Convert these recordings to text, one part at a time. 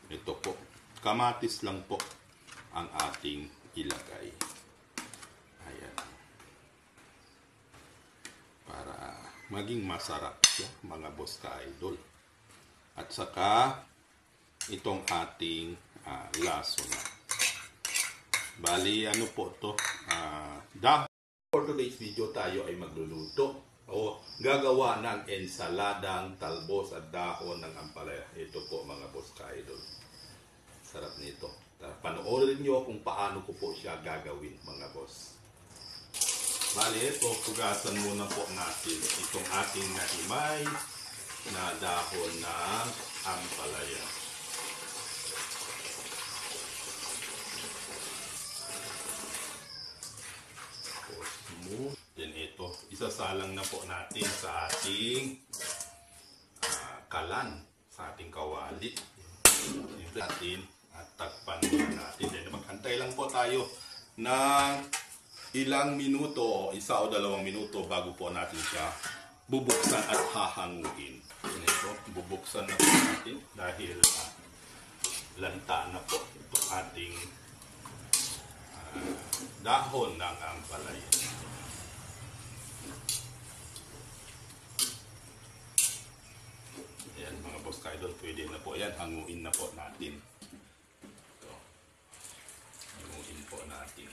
Ito po, kamatis lang po ang ating ilagay. Ayan. Para maging masarap siya, mga boss ka-idol. At saka, itong ating laso na. Bali, ano po to? For today's video, tayo ay magluluto o gagawa ng ensaladang talbos at dahon ng ampalaya. Ito po, mga boss ka-idol. Sarap nito. Panoorin nyo kung paano ko po siya gagawin, mga boss. Bali, ito, pugasan muna po natin itong ating nahimay na dahon ng ampalaya. Then ito, isasalang na po natin sa ating kalan, sa ating kawali. Natin at takpan natin. Then maghantay lang po tayo ng ilang minuto, 1 o 2 minuto bago po natin siya bubuksan at hahanguin. Ito, bubuksan na po natin dahil lanta na po itong ating dahon ng ampalaya. Ayan, mga boss ka-idol, pwede na po yan. Hanguin na po natin. Ito. Hanguin po natin.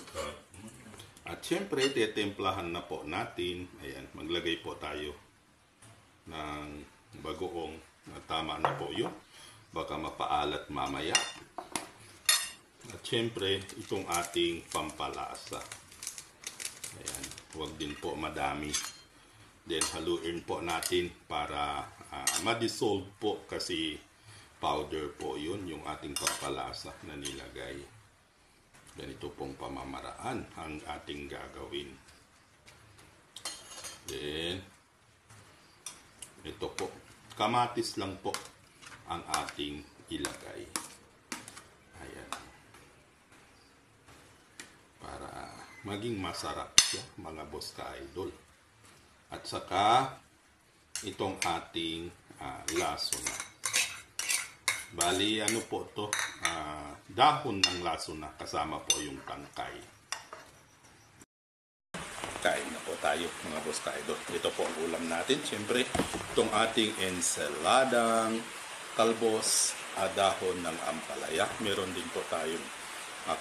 Ito. At syempre, titimplahan na po natin. Ayan, maglagay po tayo ng bagoong. Tama na po yun. Baka mapaalat mamaya. At syempre, itong ating pampalasa. Ayan, huwag din po madami. Then haluin po natin para ma-dissolve po kasi powder po yun, yung ating pampalasa na nilagay. Ganito pong pamamaraan ang ating gagawin. Then, ito po, kamatis lang po ang ating ilagay. Ayan. Para maging masarap siya, mga boss ka-idol. At saka, itong ating laso na. Bali, ano po to? Dahon ng laso na, kasama po yung tangkay. Kain na po tayo, mga boss ka-idol. Ito po ang ulam natin. Siyempre, itong ating ensaladang talbos at dahon ng ampalaya. Meron din po tayong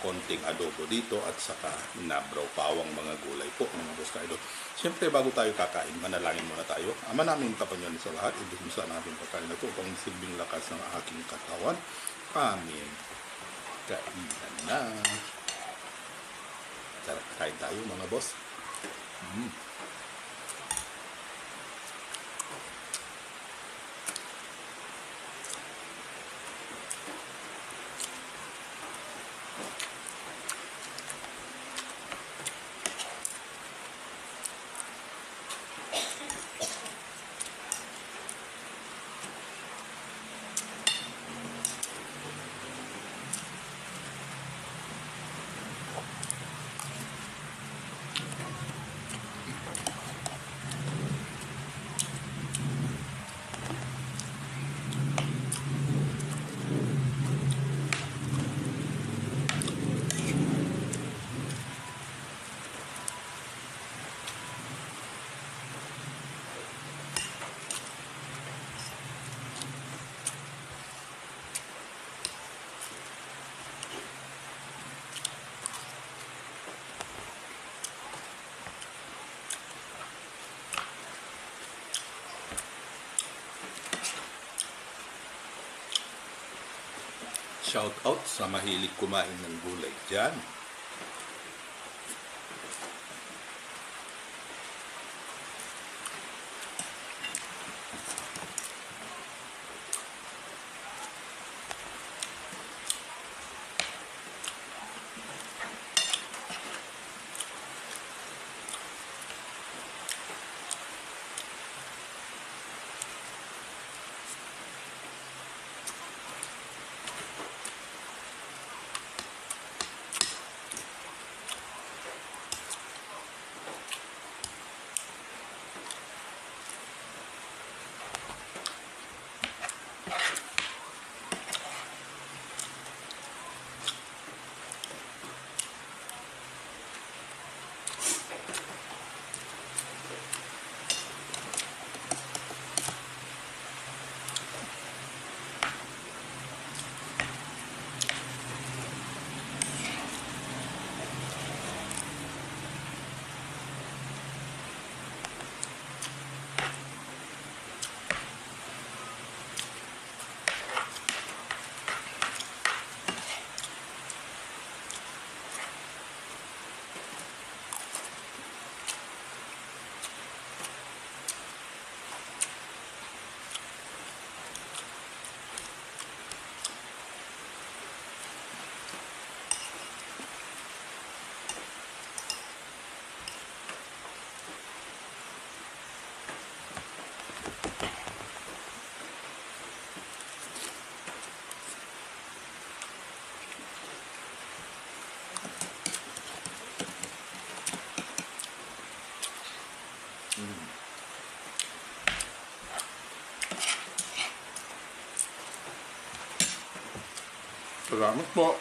konting adobo dito at saka nabraw pawang mga gulay po, mga boss ka-idol. Siyempre, bago tayo kakain, manalangin muna tayo. Ama namin tapanyan sa lahat, ibig mo sa natin pagkain na ito upang silbing lakas ng aking katawan. Amen. Kainan na. Kain tayo, mga boss. Shout out sa mahilig kumain ng gulay dyan. Salamat po.